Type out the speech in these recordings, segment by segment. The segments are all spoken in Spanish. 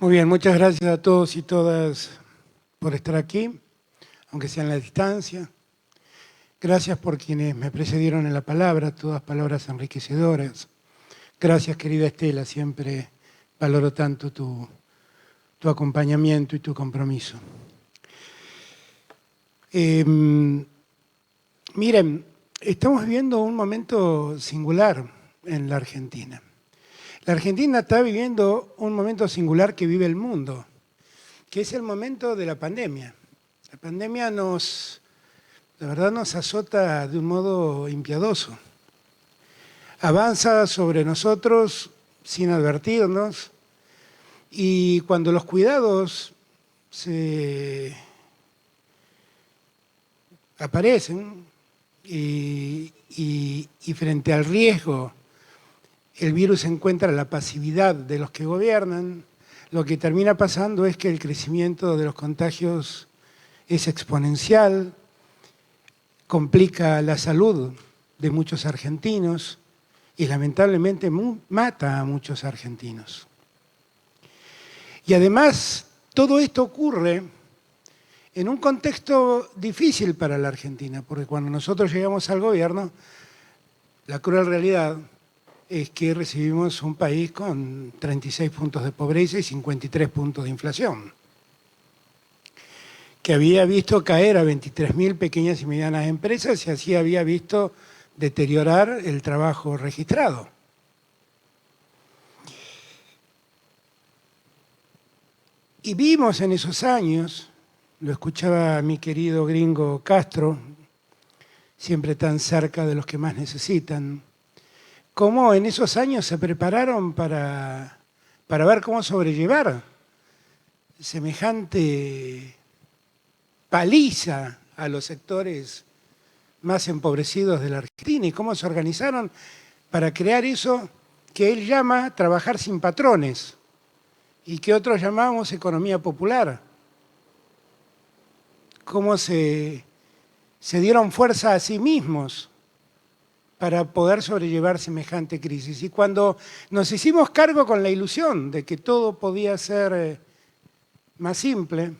Muy bien, muchas gracias a todos y todas por estar aquí, aunque sea en la distancia. Gracias por quienes me precedieron en la palabra, todas palabras enriquecedoras. Gracias, querida Estela, siempre valoro tanto tu acompañamiento y tu compromiso. Miren, estamos viviendo un momento singular en la Argentina. La Argentina está viviendo un momento singular que vive el mundo, que es el momento de la pandemia. La pandemia la verdad nos azota de un modo impiadoso. Avanza sobre nosotros sin advertirnos y cuando los cuidados aparecen y frente al riesgo el virus encuentra la pasividad de los que gobiernan, lo que termina pasando es que el crecimiento de los contagios es exponencial, complica la salud de muchos argentinos y lamentablemente mata a muchos argentinos. Y además, todo esto ocurre en un contexto difícil para la Argentina, porque cuando nosotros llegamos al gobierno, la cruel realidad es que recibimos un país con 36 puntos de pobreza y 53 puntos de inflación, que había visto caer a 23.000 pequeñas y medianas empresas y así había visto deteriorar el trabajo registrado. Y vimos en esos años, lo escuchaba mi querido gringo Castro, siempre tan cerca de los que más necesitan, cómo en esos años se prepararon para ver cómo sobrellevar semejante paliza a los sectores más empobrecidos de la Argentina y cómo se organizaron para crear eso que él llama trabajar sin patrones y que otros llamamos economía popular. Cómo se dieron fuerza a sí mismos para poder sobrellevar semejante crisis. Y cuando nos hicimos cargo con la ilusión de que todo podía ser más simple,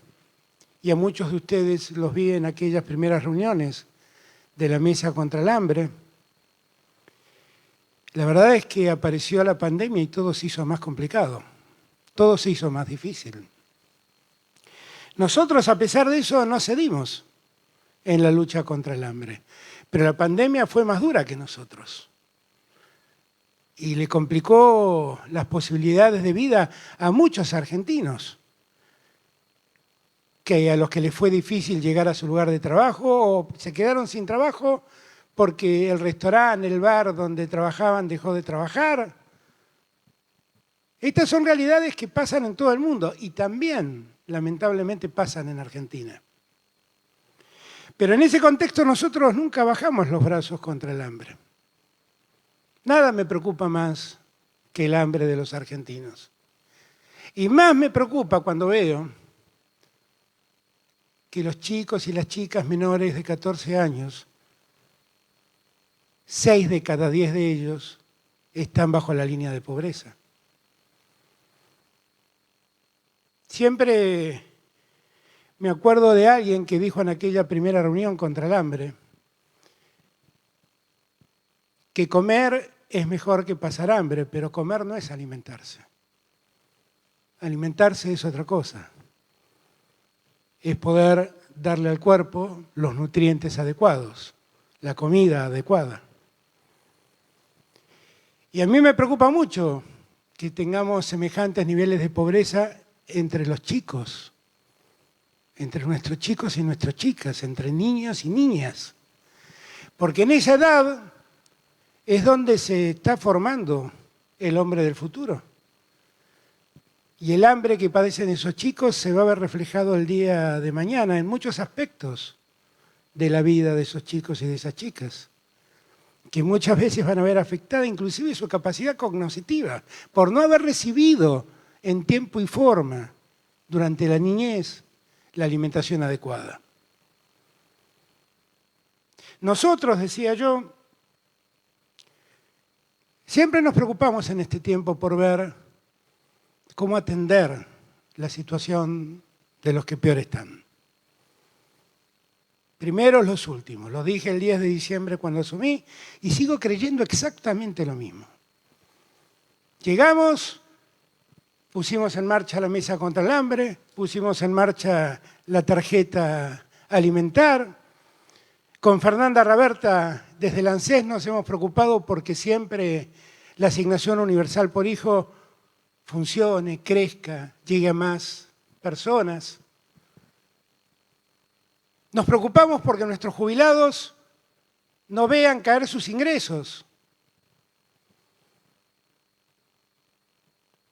y a muchos de ustedes los vi en aquellas primeras reuniones de la Mesa contra el Hambre, la verdad es que apareció la pandemia y todo se hizo más complicado, todo se hizo más difícil. Nosotros, a pesar de eso, no cedimos en la lucha contra el hambre, pero la pandemia fue más dura que nosotros y le complicó las posibilidades de vida a muchos argentinos, que a los que les fue difícil llegar a su lugar de trabajo o se quedaron sin trabajo porque el restaurante, el bar donde trabajaban dejó de trabajar. Estas son realidades que pasan en todo el mundo y también, lamentablemente, pasan en Argentina. Pero en ese contexto nosotros nunca bajamos los brazos contra el hambre. Nada me preocupa más que el hambre de los argentinos. Y más me preocupa cuando veo que los chicos y las chicas menores de 14 años, 6 de cada 10 de ellos están bajo la línea de pobreza. Siempre me acuerdo de alguien que dijo en aquella primera reunión contra el hambre que comer es mejor que pasar hambre, pero comer no es alimentarse. Alimentarse es otra cosa. Es poder darle al cuerpo los nutrientes adecuados, la comida adecuada. Y a mí me preocupa mucho que tengamos semejantes niveles de pobreza entre los chicos, entre nuestros chicos y nuestras chicas, entre niños y niñas. Porque en esa edad es donde se está formando el hombre del futuro. Y el hambre que padecen esos chicos se va a ver reflejado el día de mañana en muchos aspectos de la vida de esos chicos y de esas chicas, que muchas veces van a ver afectada inclusive su capacidad cognitiva por no haber recibido en tiempo y forma durante la niñez la alimentación adecuada. Nosotros, decía yo, siempre nos preocupamos en este tiempo por ver cómo atender la situación de los que peor están. Primeros los últimos, lo dije el 10 de diciembre cuando asumí y sigo creyendo exactamente lo mismo. Llegamos, pusimos en marcha la mesa contra el hambre, pusimos en marcha la tarjeta alimentar. Con Fernanda Raberta, desde el ANSES nos hemos preocupado porque siempre la asignación universal por hijo funcione, crezca, llegue a más personas. Nos preocupamos porque nuestros jubilados no vean caer sus ingresos.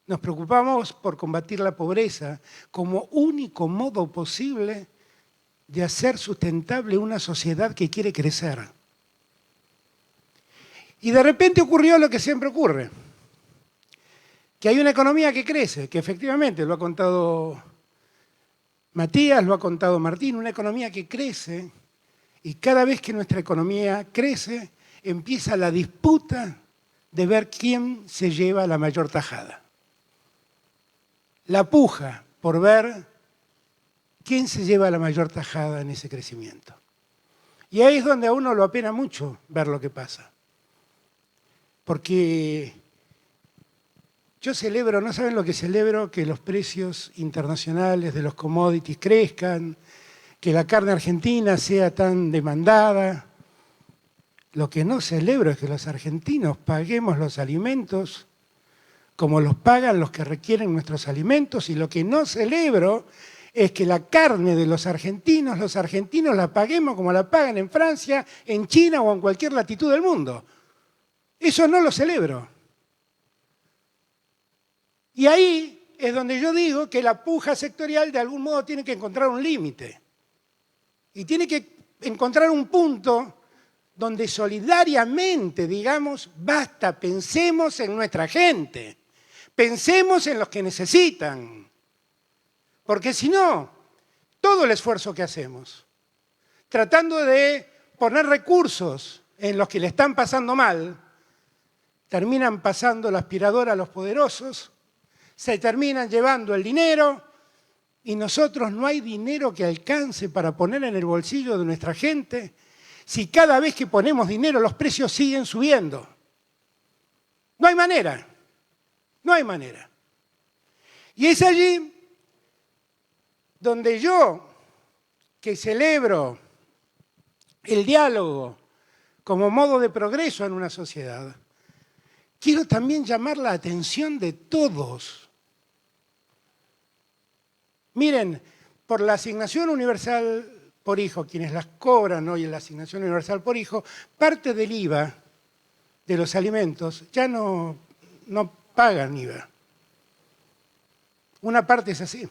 Nos preocupamos por combatir la pobreza como único modo posible de hacer sustentable una sociedad que quiere crecer. Y de repente ocurrió lo que siempre ocurre, que hay una economía que crece, que efectivamente lo ha contado Matías, lo ha contado Martín, una economía que crece y cada vez que nuestra economía crece empieza la disputa de ver quién se lleva la mayor tajada. La puja por ver quién se lleva la mayor tajada en ese crecimiento. Y ahí es donde a uno lo apena mucho ver lo que pasa. Porque yo celebro, no saben lo que celebro, que los precios internacionales de los commodities crezcan, que la carne argentina sea tan demandada. Lo que no celebro es que los argentinos paguemos los alimentos como los pagan los que requieren nuestros alimentos, y lo que no celebro es que la carne de los argentinos la paguemos como la pagan en Francia, en China o en cualquier latitud del mundo. Eso no lo celebro. Y ahí es donde yo digo que la puja sectorial de algún modo tiene que encontrar un límite. Y tiene que encontrar un punto donde solidariamente digamos, basta, pensemos en nuestra gente, pensemos en los que necesitan. Porque si no, todo el esfuerzo que hacemos, tratando de poner recursos en los que le están pasando mal, terminan pasando la aspiradora a los poderosos, se terminan llevando el dinero y nosotros no hay dinero que alcance para poner en el bolsillo de nuestra gente si cada vez que ponemos dinero los precios siguen subiendo. No hay manera, no hay manera. Y es allí donde yo, que celebro el diálogo como modo de progreso en una sociedad, quiero también llamar la atención de todos. Miren, por la asignación universal por hijo, quienes las cobran hoy en la asignación universal por hijo, parte del IVA de los alimentos ya no pagan IVA. Una parte es así.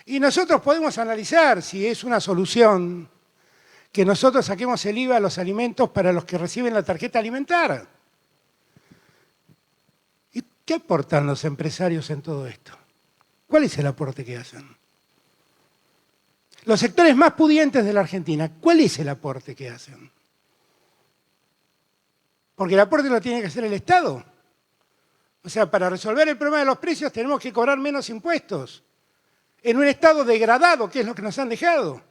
Y nosotros podemos analizar si es una solución que nosotros saquemos el IVA a los alimentos para los que reciben la tarjeta alimentar. ¿Y qué aportan los empresarios en todo esto? ¿Cuál es el aporte que hacen? Los sectores más pudientes de la Argentina, ¿cuál es el aporte que hacen? Porque el aporte lo tiene que hacer el Estado. O sea, para resolver el problema de los precios tenemos que cobrar menos impuestos. En un estado degradado, que es lo que nos han dejado.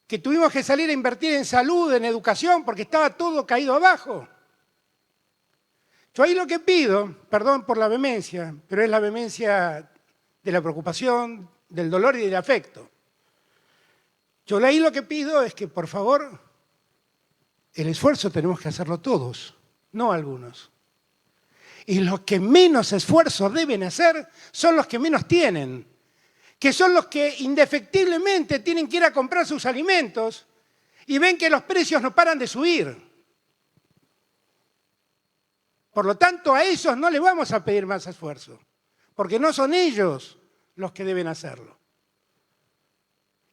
Que tuvimos que salir a invertir en salud, en educación, porque estaba todo caído abajo. Yo ahí lo que pido, perdón por la vehemencia, pero es la vehemencia de la preocupación, del dolor y del afecto. Yo ahí lo que pido es que, por favor, el esfuerzo tenemos que hacerlo todos, no algunos. Y los que menos esfuerzo deben hacer son los que menos tienen, que son los que indefectiblemente tienen que ir a comprar sus alimentos y ven que los precios no paran de subir. Por lo tanto, a esos no les vamos a pedir más esfuerzo, porque no son ellos los que deben hacerlo.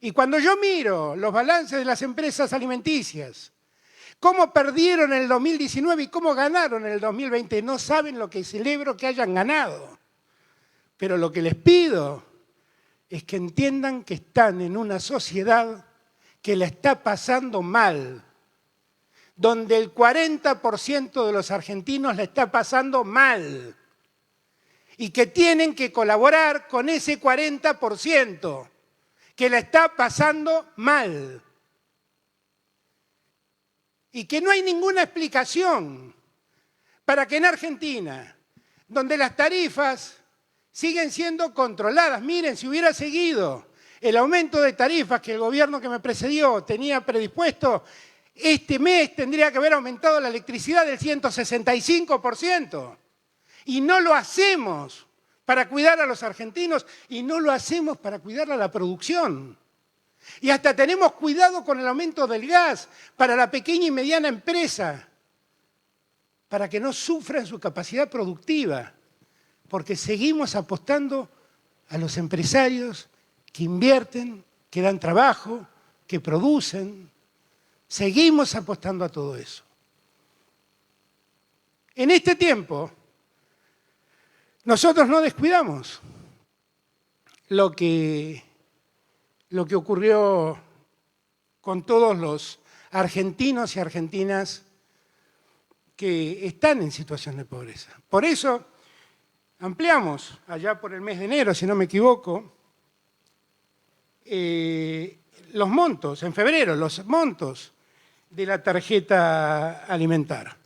Y cuando yo miro los balances de las empresas alimenticias, cómo perdieron en el 2019 y cómo ganaron en el 2020, no saben lo que celebro que hayan ganado. Pero lo que les pido es que entiendan que están en una sociedad que la está pasando mal, donde el 40% de los argentinos la está pasando mal. y que tienen que colaborar con ese 40% que la está pasando mal. Y que no hay ninguna explicación para que en Argentina, donde las tarifas siguen siendo controladas, miren, si hubiera seguido el aumento de tarifas que el gobierno que me precedió tenía predispuesto, este mes tendría que haber aumentado la electricidad del 165%. Y no lo hacemos para cuidar a los argentinos y no lo hacemos para cuidar a la producción. Y hasta tenemos cuidado con el aumento del gas para la pequeña y mediana empresa, para que no sufra en su capacidad productiva, porque seguimos apostando a los empresarios que invierten, que dan trabajo, que producen. Seguimos apostando a todo eso. En este tiempo, nosotros no descuidamos lo que ocurrió con todos los argentinos y argentinas que están en situación de pobreza. Por eso ampliamos, allá por el mes de enero, si no me equivoco, los montos, en febrero, los montos de la tarjeta alimentar.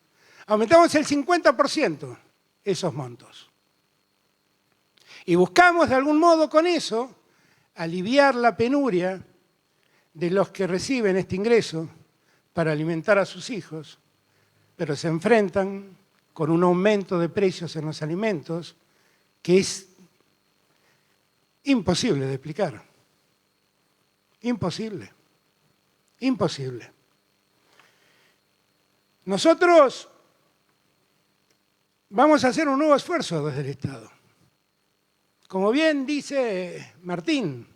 Aumentamos el 50% esos montos. Y buscamos de algún modo con eso aliviar la penuria de los que reciben este ingreso para alimentar a sus hijos, pero se enfrentan con un aumento de precios en los alimentos que es imposible de explicar. Imposible. Imposible. Nosotros vamos a hacer un nuevo esfuerzo desde el Estado. Como bien dice Martín,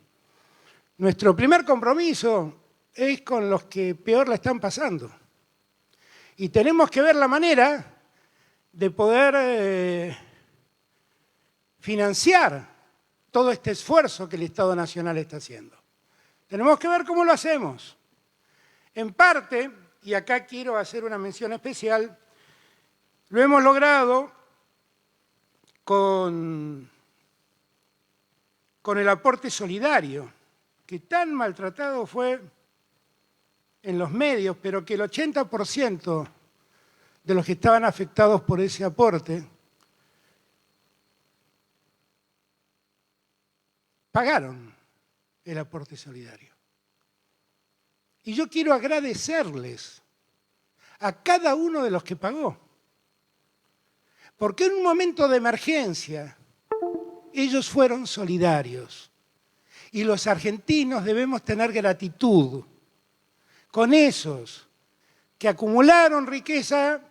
nuestro primer compromiso es con los que peor la están pasando. Y tenemos que ver la manera de poder financiar todo este esfuerzo que el Estado Nacional está haciendo. Tenemos que ver cómo lo hacemos. En parte, y acá quiero hacer una mención especial, lo hemos logrado con el aporte solidario, que tan maltratado fue en los medios, pero que el 80% de los que estaban afectados por ese aporte pagaron el aporte solidario. Y yo quiero agradecerles a cada uno de los que pagó, porque en un momento de emergencia ellos fueron solidarios. Y los argentinos debemos tener gratitud con esos que acumularon riqueza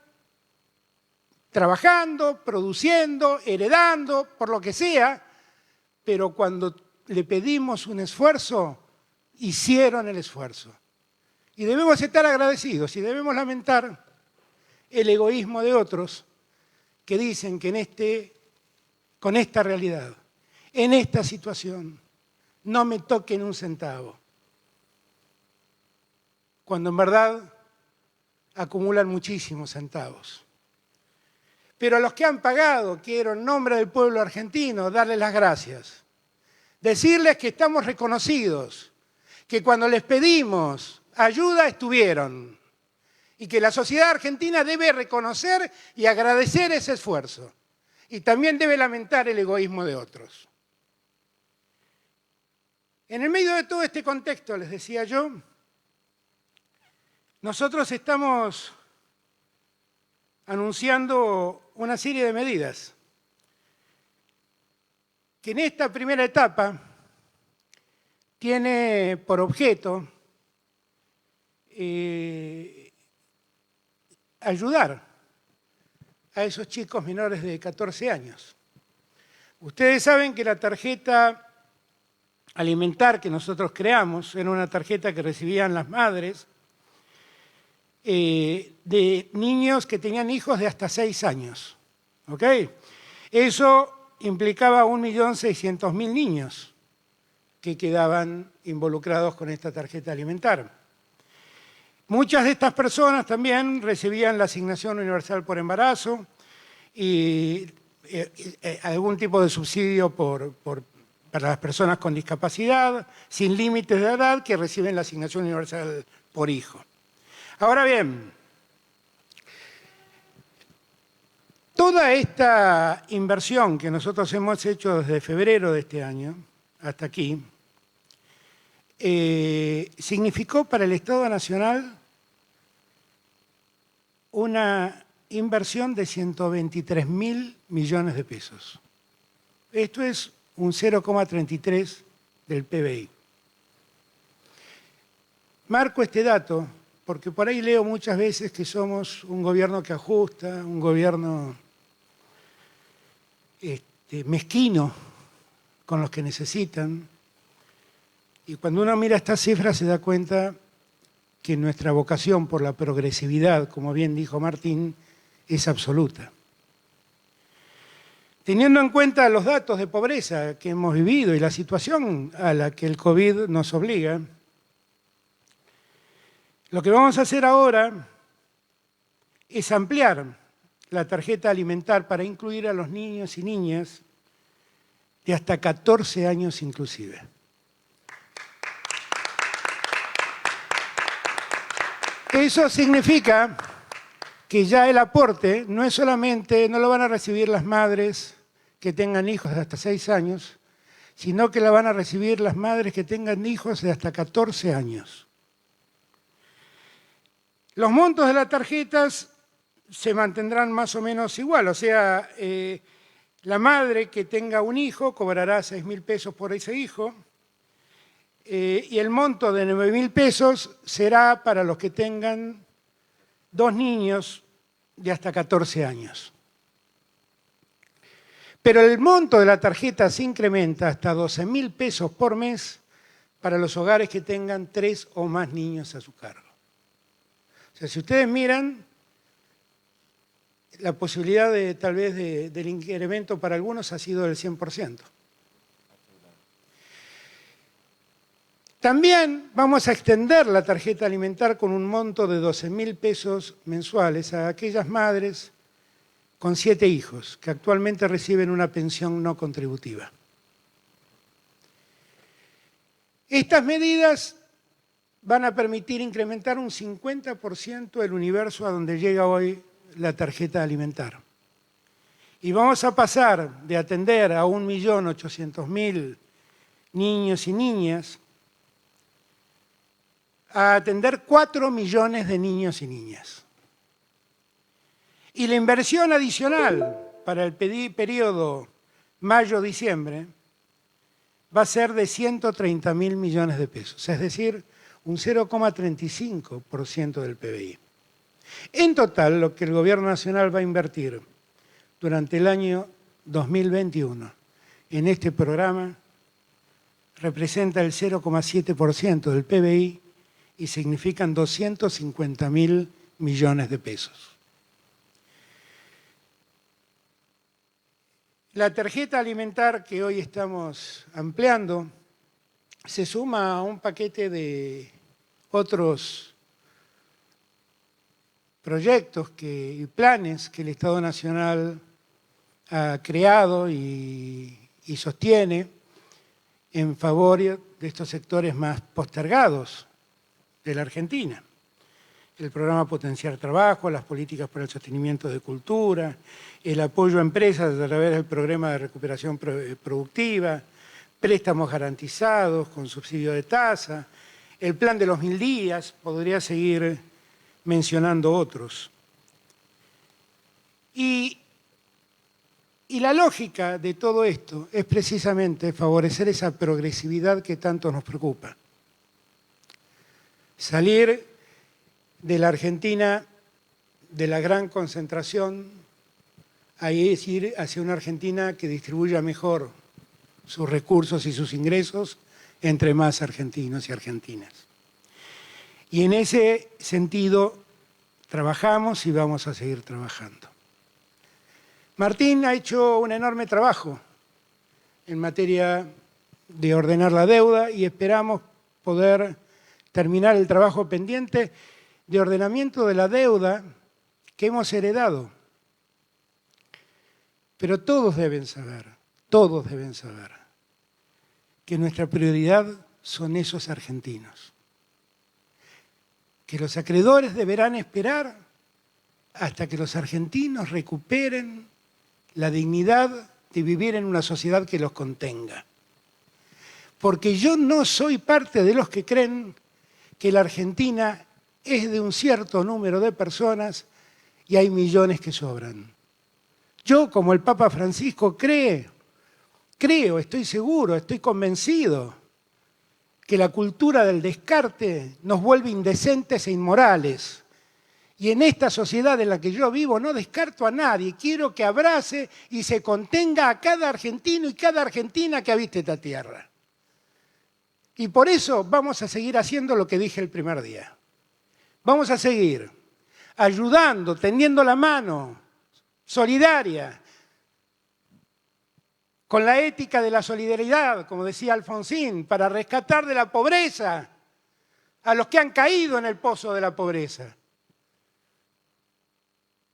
trabajando, produciendo, heredando, por lo que sea, pero cuando le pedimos un esfuerzo, hicieron el esfuerzo. Y debemos estar agradecidos y debemos lamentar el egoísmo de otros que dicen que con esta realidad, en esta situación, no me toquen un centavo, cuando en verdad acumulan muchísimos centavos. Pero a los que han pagado, quiero en nombre del pueblo argentino darles las gracias. Decirles que estamos reconocidos, que cuando les pedimos ayuda estuvieron y que la sociedad argentina debe reconocer y agradecer ese esfuerzo. Y también debe lamentar el egoísmo de otros. En el medio de todo este contexto, les decía yo, nosotros estamos anunciando una serie de medidas que en esta primera etapa tiene por objeto ayudar a esos chicos menores de 14 años. Ustedes saben que la tarjeta alimentar que nosotros creamos era una tarjeta que recibían las madres de niños que tenían hijos de hasta 6 años. ¿Ok? Eso implicaba 1.600.000 niños que quedaban involucrados con esta tarjeta alimentar. Muchas de estas personas también recibían la asignación universal por embarazo y algún tipo de subsidio para las personas con discapacidad, sin límites de edad, que reciben la asignación universal por hijo. Ahora bien, toda esta inversión que nosotros hemos hecho desde febrero de este año hasta aquí, significó para el Estado Nacional una inversión de 123.000 millones de pesos. Esto es un 0,33 del PBI. Marco este dato porque por ahí leo muchas veces que somos un gobierno que ajusta, un gobierno mezquino con los que necesitan. Y cuando uno mira estas cifras se da cuenta que nuestra vocación por la progresividad, como bien dijo Martín, es absoluta. Teniendo en cuenta los datos de pobreza que hemos vivido y la situación a la que el COVID nos obliga, lo que vamos a hacer ahora es ampliar la tarjeta alimentar para incluir a los niños y niñas de hasta 14 años inclusive. Eso significa que ya el aporte no es solamente, no lo van a recibir las madres que tengan hijos de hasta 6 años, sino que la van a recibir las madres que tengan hijos de hasta 14 años. Los montos de las tarjetas se mantendrán más o menos igual, o sea, la madre que tenga un hijo cobrará 6.000 pesos por ese hijo, y el monto de 9.000 pesos será para los que tengan 2 niños de hasta 14 años. Pero el monto de la tarjeta se incrementa hasta 12.000 pesos por mes para los hogares que tengan 3 o más niños a su cargo. O sea, si ustedes miran, la posibilidad de, tal vez del incremento para algunos ha sido del 100%. También vamos a extender la tarjeta alimentar con un monto de 12.000 pesos mensuales a aquellas madres con 7 hijos que actualmente reciben una pensión no contributiva. Estas medidas van a permitir incrementar un 50% el universo a donde llega hoy la tarjeta alimentar. Y vamos a pasar de atender a 1.800.000 niños y niñas a atender 4 millones de niños y niñas. Y la inversión adicional para el periodo mayo-diciembre va a ser de 130.000 millones de pesos, es decir, un 0,35% del PBI. En total, lo que el Gobierno Nacional va a invertir durante el año 2021 en este programa representa el 0,7% del PBI y significan 250.000 millones de pesos. La tarjeta alimentar que hoy estamos ampliando se suma a un paquete de otros proyectos y planes que el Estado Nacional ha creado y sostiene en favor de estos sectores más postergados de la Argentina. El programa Potenciar Trabajo, las políticas para el sostenimiento de cultura, el apoyo a empresas a través del programa de recuperación productiva, préstamos garantizados con subsidio de tasa, el plan de los 1000 días, podría seguir mencionando otros. Y la lógica de todo esto es precisamente favorecer esa progresividad que tanto nos preocupa. Salir de la Argentina de la gran concentración, ahí es ir hacia una Argentina que distribuya mejor sus recursos y sus ingresos entre más argentinos y argentinas. Y en ese sentido trabajamos y vamos a seguir trabajando. Martín ha hecho un enorme trabajo en materia de ordenar la deuda y esperamos poder terminar el trabajo pendiente de ordenamiento de la deuda que hemos heredado. Pero todos deben saber que nuestra prioridad son esos argentinos. Que los acreedores deberán esperar hasta que los argentinos recuperen la dignidad de vivir en una sociedad que los contenga. Porque yo no soy parte de los que creen que la Argentina es de un cierto número de personas y hay millones que sobran. Yo, como el Papa Francisco, creo, estoy seguro, estoy convencido que la cultura del descarte nos vuelve indecentes e inmorales. Y en esta sociedad en la que yo vivo no descarto a nadie, quiero que abrace y se contenga a cada argentino y cada argentina que habite esta tierra. Y por eso vamos a seguir haciendo lo que dije el primer día. Vamos a seguir ayudando, tendiendo la mano, solidaria, con la ética de la solidaridad, como decía Alfonsín, para rescatar de la pobreza a los que han caído en el pozo de la pobreza.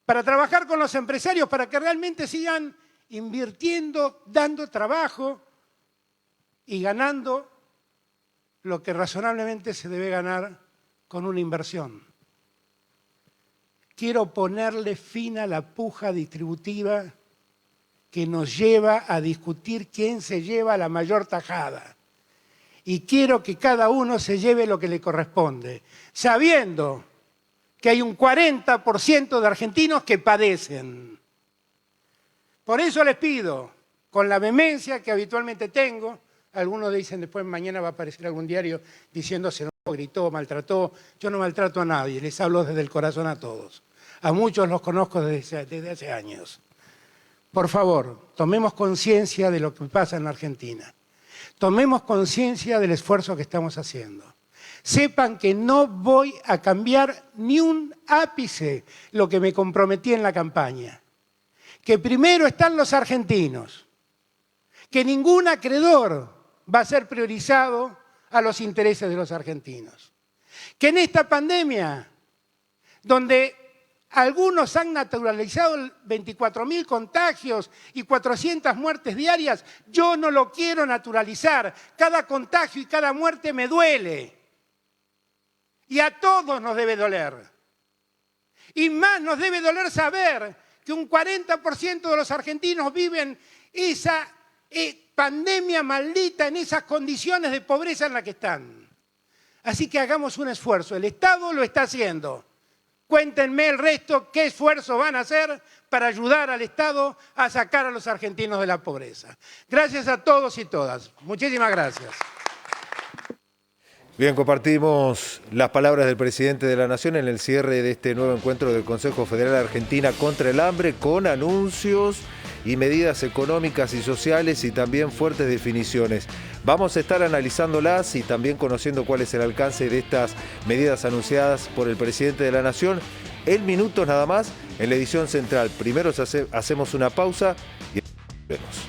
Para trabajar con los empresarios para que realmente sigan invirtiendo, dando trabajo y ganando lo que razonablemente se debe ganar con una inversión. Quiero ponerle fin a la puja distributiva que nos lleva a discutir quién se lleva la mayor tajada. Y quiero que cada uno se lleve lo que le corresponde, sabiendo que hay un 40% de argentinos que padecen. Por eso les pido, con la vehemencia que habitualmente tengo, algunos dicen después mañana va a aparecer algún diario diciendo se enojó, gritó, maltrató. Yo no maltrato a nadie, les hablo desde el corazón a todos. A muchos los conozco desde hace años. Por favor, tomemos conciencia de lo que pasa en la Argentina. Tomemos conciencia del esfuerzo que estamos haciendo. Sepan que no voy a cambiar ni un ápice lo que me comprometí en la campaña. Que primero están los argentinos. Que ningún acreedor va a ser priorizado a los intereses de los argentinos. Que en esta pandemia, donde algunos han naturalizado 24.000 contagios y 400 muertes diarias, yo no lo quiero naturalizar. Cada contagio y cada muerte me duele. Y a todos nos debe doler. Y más nos debe doler saber que un 40% de los argentinos viven esa pandemia maldita en esas condiciones de pobreza en las que están. Así que hagamos un esfuerzo. El Estado lo está haciendo. Cuéntenme el resto, qué esfuerzo van a hacer para ayudar al Estado a sacar a los argentinos de la pobreza. Gracias a todos y todas. Muchísimas gracias. Bien, compartimos las palabras del presidente de la Nación en el cierre de este nuevo encuentro del Consejo Federal de Argentina contra el hambre, con anuncios y medidas económicas y sociales y también fuertes definiciones. Vamos a estar analizándolas y también conociendo cuál es el alcance de estas medidas anunciadas por el presidente de la Nación en minutos nada más en la edición central. Primero hacemos una pausa y vemos.